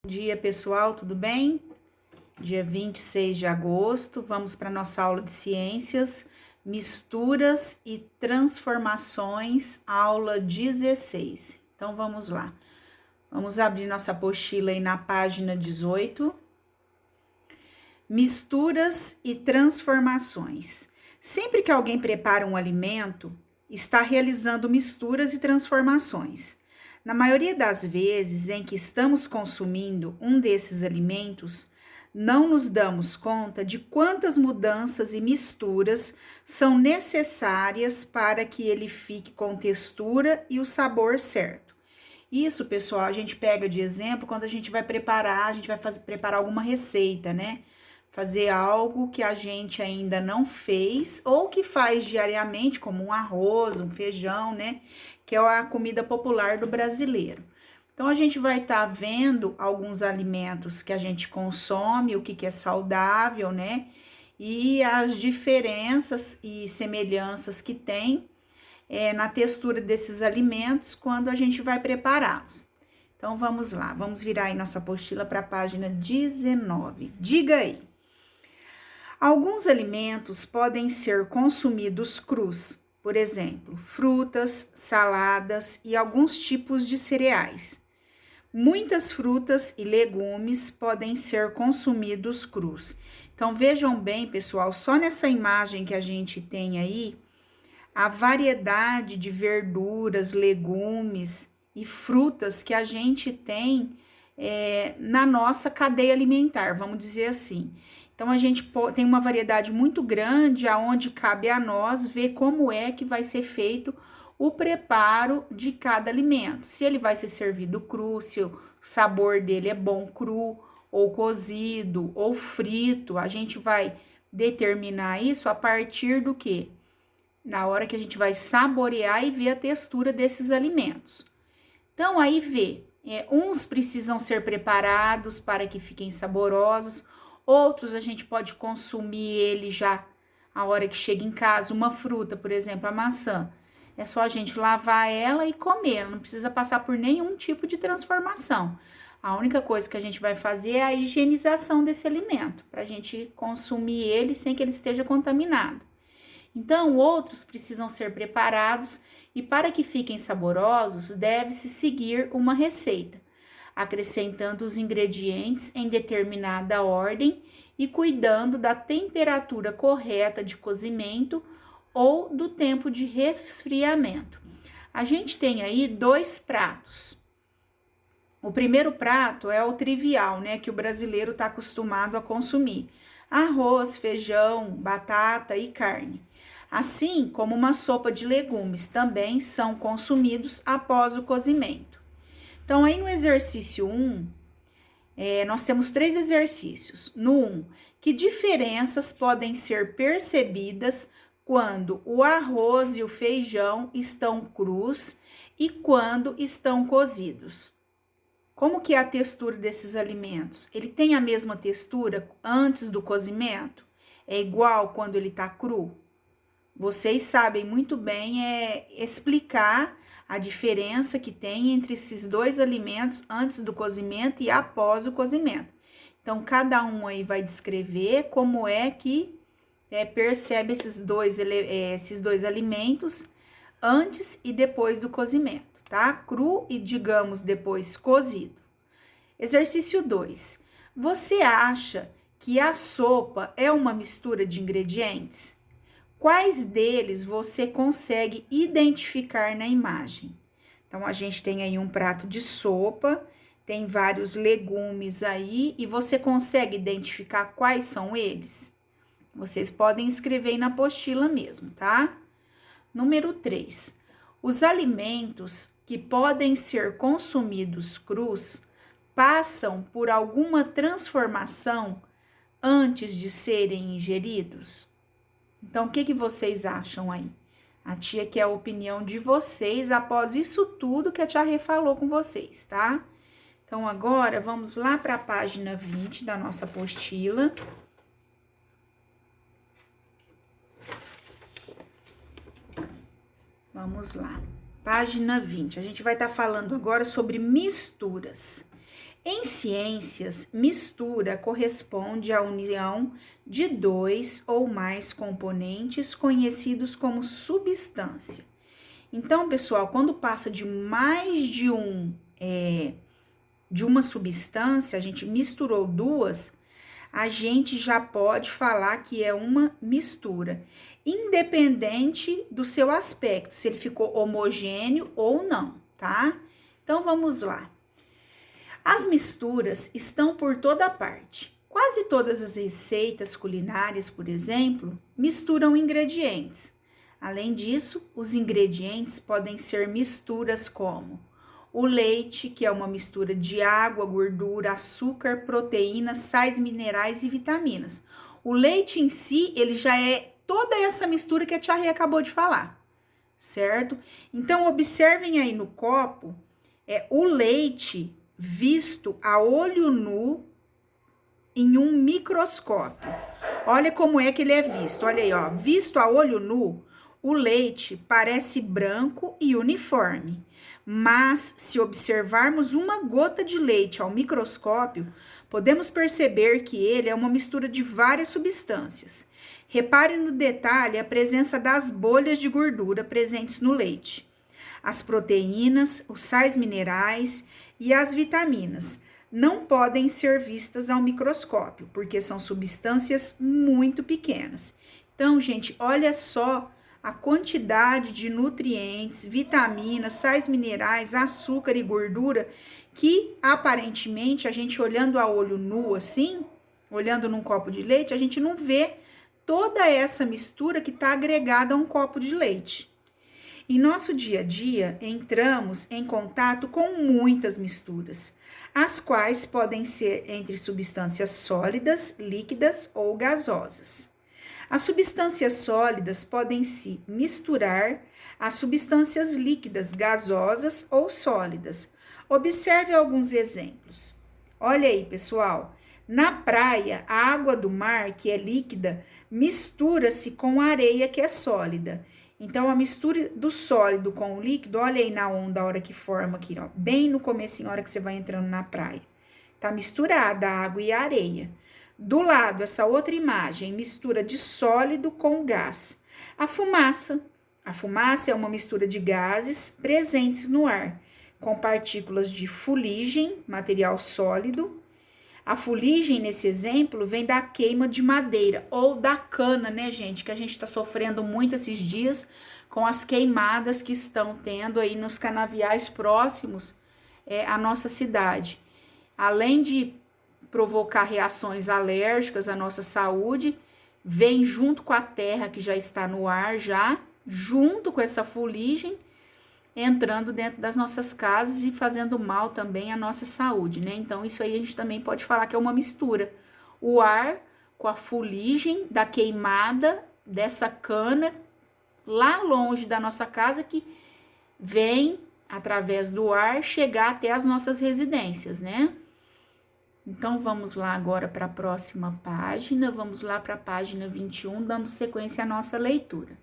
Bom dia, pessoal, tudo bem? Dia 26 de agosto, vamos para nossa aula de ciências, misturas e transformações, aula 16. Então, vamos lá. Vamos abrir nossa apostila aí na página 18. Misturas e transformações. Sempre que alguém prepara um alimento, está realizando misturas e transformações. Na maioria das vezes em que estamos consumindo um desses alimentos, não nos damos conta de quantas mudanças e misturas são necessárias para que ele fique com textura e o sabor certo. Isso, pessoal, a gente pega de exemplo quando a gente vai preparar, preparar alguma receita, né? Fazer algo que a gente ainda não fez ou que faz diariamente, como um arroz, um feijão, né? Que é a comida popular do brasileiro. Então, a gente vai estar vendo alguns alimentos que a gente consome, o que é saudável, né? E as diferenças e semelhanças que tem na textura desses alimentos quando a gente vai prepará-los. Então, vamos lá, vamos virar aí nossa apostila para a página 19. Diga aí. Alguns alimentos podem ser consumidos crus, por exemplo, frutas, saladas e alguns tipos de cereais. Muitas frutas e legumes podem ser consumidos crus. Então, vejam bem, pessoal, só nessa imagem que a gente tem aí, a variedade de verduras, legumes e frutas que a gente tem na nossa cadeia alimentar, vamos dizer assim. Então, a gente tem uma variedade muito grande, aonde cabe a nós ver como é que vai ser feito o preparo de cada alimento. Se ele vai ser servido cru, se o sabor dele é bom cru, ou cozido, ou frito, a gente vai determinar isso a partir do quê? Na hora que a gente vai saborear e ver a textura desses alimentos. Então, aí uns precisam ser preparados para que fiquem saborosos, outros a gente pode consumir ele já a hora que chega em casa. Uma fruta, por exemplo, a maçã, é só a gente lavar ela e comer, não precisa passar por nenhum tipo de transformação. A única coisa que a gente vai fazer é a higienização desse alimento, para a gente consumir ele sem que ele esteja contaminado. Então, outros precisam ser preparados e para que fiquem saborosos, deve-se seguir uma receita, acrescentando os ingredientes em determinada ordem e cuidando da temperatura correta de cozimento ou do tempo de resfriamento. A gente tem aí 2 pratos. O primeiro prato é o trivial, né, que o brasileiro está acostumado a consumir: arroz, feijão, batata e carne. Assim como uma sopa de legumes também são consumidos após o cozimento. Então, aí no exercício 1, nós temos 3 exercícios. No 1, que diferenças podem ser percebidas quando o arroz e o feijão estão crus e quando estão cozidos? Como que é a textura desses alimentos? Ele tem a mesma textura antes do cozimento? É igual quando ele está cru? Vocês sabem muito bem explicar a diferença que tem entre esses 2 alimentos antes do cozimento e após o cozimento. Então, cada um aí vai descrever como é que percebe esses dois alimentos antes e depois do cozimento, tá? Cru e, digamos, depois cozido. Exercício 2. Você acha que a sopa é uma mistura de ingredientes? Quais deles você consegue identificar na imagem? Então, a gente tem aí um prato de sopa, tem vários legumes aí, e você consegue identificar quais são eles? Vocês podem escrever aí na apostila mesmo, tá? Número 3. Os alimentos que podem ser consumidos crus passam por alguma transformação antes de serem ingeridos? Então, o que vocês acham aí? A tia quer a opinião de vocês após isso tudo que a tia Rê falou com vocês, tá? Então, agora, vamos lá para a página 20 da nossa apostila. Vamos lá. Página 20. A gente vai estar falando agora sobre misturas. Em ciências, mistura corresponde à união de dois ou mais componentes conhecidos como substância. Então, pessoal, quando passa de mais de uma substância, a gente misturou duas, a gente já pode falar que é uma mistura, independente do seu aspecto, se ele ficou homogêneo ou não, tá? Então, vamos lá. As misturas estão por toda parte. Quase todas as receitas culinárias, por exemplo, misturam ingredientes. Além disso, os ingredientes podem ser misturas como o leite, que é uma mistura de água, gordura, açúcar, proteínas, sais minerais e vitaminas. O leite em si, ele já é toda essa mistura que a tia Rê acabou de falar, certo? Então, observem aí no copo, o leite visto a olho nu em um microscópio. Olha como é que ele é visto, olha aí, ó, visto a olho nu, o leite parece branco e uniforme, mas se observarmos uma gota de leite ao microscópio, podemos perceber que ele é uma mistura de várias substâncias. Repare no detalhe a presença das bolhas de gordura presentes no leite, as proteínas, os sais minerais e as vitaminas. Não podem ser vistas ao microscópio, porque são substâncias muito pequenas. Então, gente, olha só a quantidade de nutrientes, vitaminas, sais minerais, açúcar e gordura que aparentemente a gente olhando a olho nu assim, olhando num copo de leite, a gente não vê toda essa mistura que está agregada a um copo de leite. Em nosso dia a dia, entramos em contato com muitas misturas, as quais podem ser entre substâncias sólidas, líquidas ou gasosas. As substâncias sólidas podem se misturar às substâncias líquidas, gasosas ou sólidas. Observe alguns exemplos. Olha aí, pessoal. Na praia, a água do mar, que é líquida, mistura-se com a areia, que é sólida. Então, a mistura do sólido com o líquido, olha aí na onda, a hora que forma aqui, ó, bem no comecinho, a hora que você vai entrando na praia. Tá misturada a água e a areia. Do lado, essa outra imagem, mistura de sólido com gás. A fumaça é uma mistura de gases presentes no ar, com partículas de fuligem, material sólido. A fuligem, nesse exemplo, vem da queima de madeira ou da cana, né, gente? Que a gente está sofrendo muito esses dias com as queimadas que estão tendo aí nos canaviais próximos à nossa cidade. Além de provocar reações alérgicas à nossa saúde, vem junto com a terra que já está no ar, já junto com essa fuligem, entrando dentro das nossas casas e fazendo mal também à nossa saúde, né? Então, isso aí a gente também pode falar que é uma mistura. O ar com a fuligem da queimada dessa cana lá longe da nossa casa que vem, através do ar, chegar até as nossas residências, né? Então, vamos lá agora para a próxima página, vamos lá para a página 21, dando sequência à nossa leitura.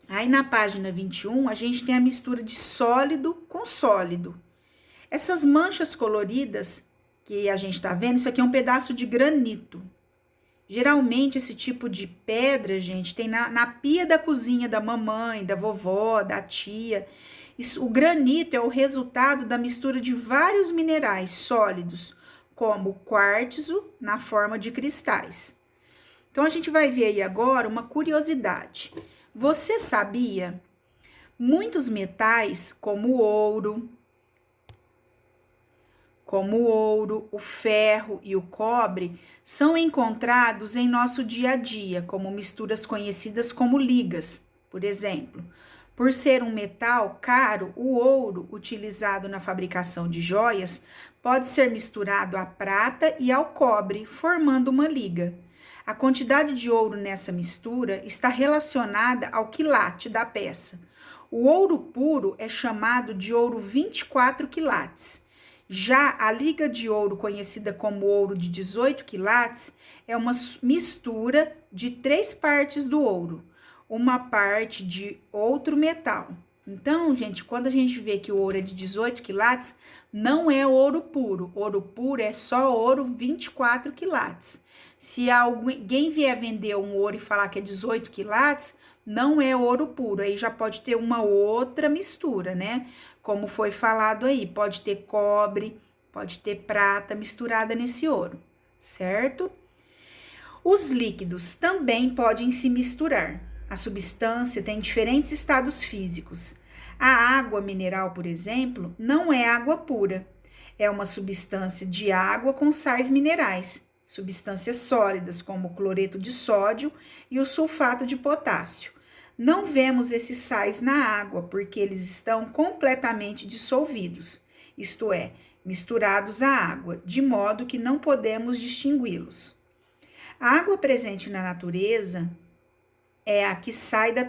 Aí na página 21, a gente tem a mistura de sólido com sólido. Essas manchas coloridas que a gente tá vendo, isso aqui é um pedaço de granito. Geralmente, esse tipo de pedra, gente, tem na pia da cozinha da mamãe, da vovó, da tia. O granito é o resultado da mistura de vários minerais sólidos, como o quartzo, na forma de cristais. Então, a gente vai ver aí agora uma curiosidade. Você sabia? Muitos metais, como o ouro, o ferro e o cobre, são encontrados em nosso dia a dia, como misturas conhecidas como ligas, por exemplo. Por ser um metal caro, o ouro utilizado na fabricação de joias pode ser misturado à prata e ao cobre, formando uma liga. A quantidade de ouro nessa mistura está relacionada ao quilate da peça. O ouro puro é chamado de ouro 24 quilates. Já a liga de ouro, conhecida como ouro de 18 quilates, é uma mistura de 3 partes do ouro, uma parte de outro metal. Então, gente, quando a gente vê que o ouro é de 18 quilates, não é ouro puro. Ouro puro é só ouro 24 quilates. Se alguém vier vender um ouro e falar que é 18 quilates, não é ouro puro. Aí já pode ter uma outra mistura, né? Como foi falado aí, pode ter cobre, pode ter prata misturada nesse ouro, certo? Os líquidos também podem se misturar. A substância tem diferentes estados físicos. A água mineral, por exemplo, não é água pura. É uma substância de água com sais minerais, substâncias sólidas como o cloreto de sódio e o sulfato de potássio. Não vemos esses sais na água porque eles estão completamente dissolvidos, isto é, misturados à água, de modo que não podemos distingui-los. A água presente na natureza é a que sai da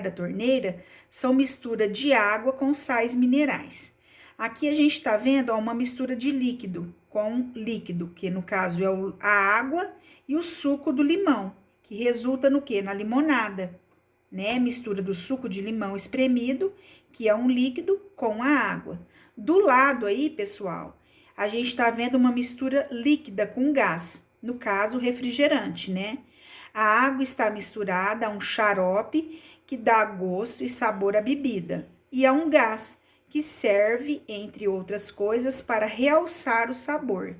torneira são mistura de água com sais minerais. Aqui a gente está vendo uma mistura de líquido com líquido, que no caso é a água e o suco do limão, que resulta no quê? Na limonada, né? Mistura do suco de limão espremido, que é um líquido, com a água. Do lado aí, pessoal, a gente está vendo uma mistura líquida com gás, no caso, refrigerante, né? A água está misturada a um xarope que dá gosto e sabor à bebida, e a um gás que serve, entre outras coisas, para realçar o sabor.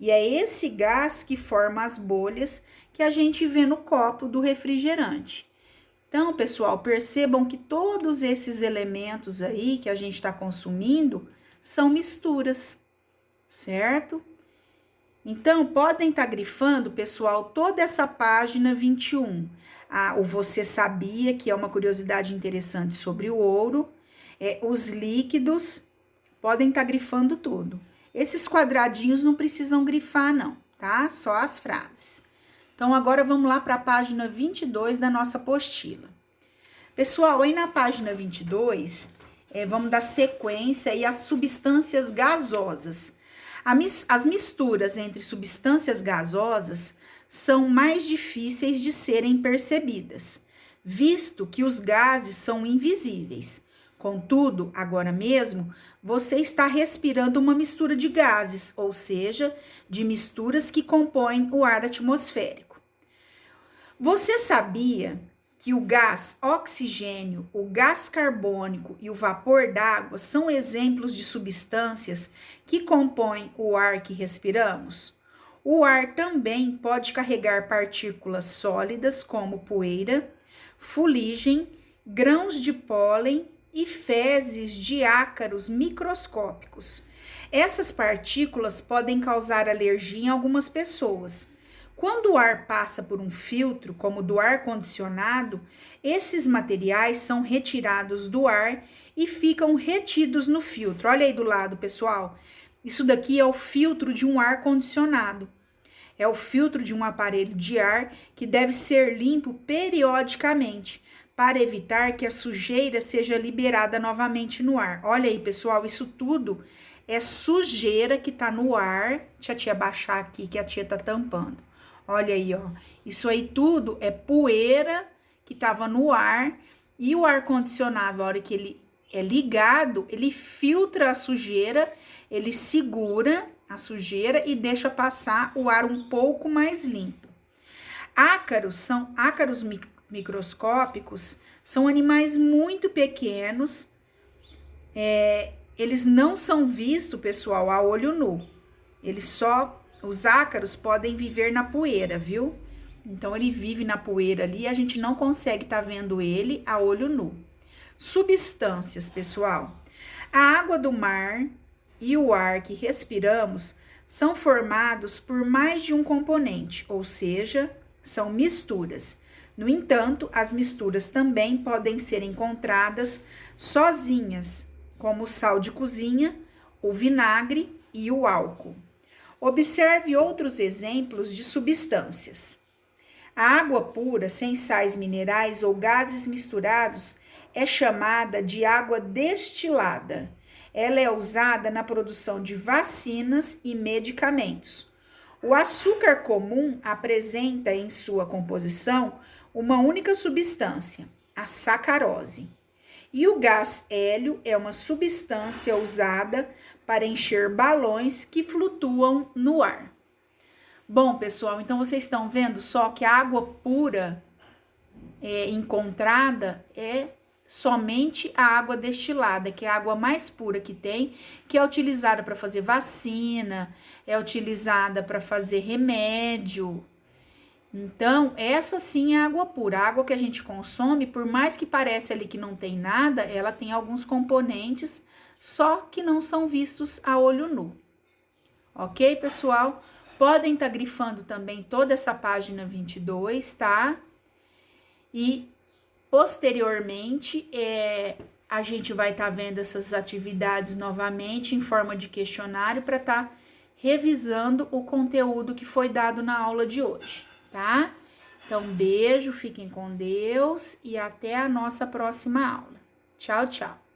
E é esse gás que forma as bolhas que a gente vê no copo do refrigerante. Então, pessoal, percebam que todos esses elementos aí que a gente está consumindo são misturas, certo? Então, podem estar grifando, pessoal, toda essa página 21. O Você Sabia, que é uma curiosidade interessante sobre o ouro. Os líquidos, podem estar grifando tudo. Esses quadradinhos não precisam grifar, não, tá? Só as frases. Então, agora vamos lá para a página 22 da nossa apostila. Pessoal, aí na página 22, vamos dar sequência aí às substâncias gasosas. As misturas entre substâncias gasosas são mais difíceis de serem percebidas, visto que os gases são invisíveis. Contudo, agora mesmo, você está respirando uma mistura de gases, ou seja, de misturas que compõem o ar atmosférico. Você sabia que o gás oxigênio, o gás carbônico e o vapor d'água são exemplos de substâncias que compõem o ar que respiramos? O ar também pode carregar partículas sólidas como poeira, fuligem, grãos de pólen e fezes de ácaros microscópicos. Essas partículas podem causar alergia em algumas pessoas. Quando o ar passa por um filtro, como o do ar-condicionado, esses materiais são retirados do ar e ficam retidos no filtro. Olha aí do lado, pessoal. Isso daqui é o filtro de um ar-condicionado. É o filtro de um aparelho de ar que deve ser limpo periodicamente para evitar que a sujeira seja liberada novamente no ar. Olha aí, pessoal, isso tudo é sujeira que tá no ar. Deixa a tia baixar aqui que a tia tá tampando. Olha aí, ó. Isso aí tudo é poeira que tava no ar e o ar-condicionado, a hora que ele é ligado, ele filtra a sujeira, ele segura a sujeira e deixa passar o ar um pouco mais limpo. Ácaros microscópicos, são animais muito pequenos, eles não são vistos, pessoal, a olho nu. Os ácaros podem viver na poeira, viu? Então, ele vive na poeira ali e a gente não consegue estar vendo ele a olho nu. Substâncias, pessoal. A água do mar e o ar que respiramos são formados por mais de um componente, ou seja, são misturas. No entanto, as misturas também podem ser encontradas sozinhas, como o sal de cozinha, o vinagre e o álcool. Observe outros exemplos de substâncias. A água pura, sem sais minerais ou gases misturados, é chamada de água destilada. Ela é usada na produção de vacinas e medicamentos. O açúcar comum apresenta em sua composição uma única substância, a sacarose. E o gás hélio é uma substância usada para encher balões que flutuam no ar. Bom, pessoal, então vocês estão vendo só que a água pura encontrada é somente a água destilada, que é a água mais pura que tem, que é utilizada para fazer vacina, é utilizada para fazer remédio. Então, essa sim é água pura. A água que a gente consome, por mais que pareça ali que não tem nada, ela tem alguns componentes, só que não são vistos a olho nu. Ok, pessoal? Podem estar grifando também toda essa página 22, tá? E posteriormente, a gente vai estar vendo essas atividades novamente em forma de questionário para estar revisando o conteúdo que foi dado na aula de hoje, tá? Então, beijo, fiquem com Deus e até a nossa próxima aula. Tchau, tchau.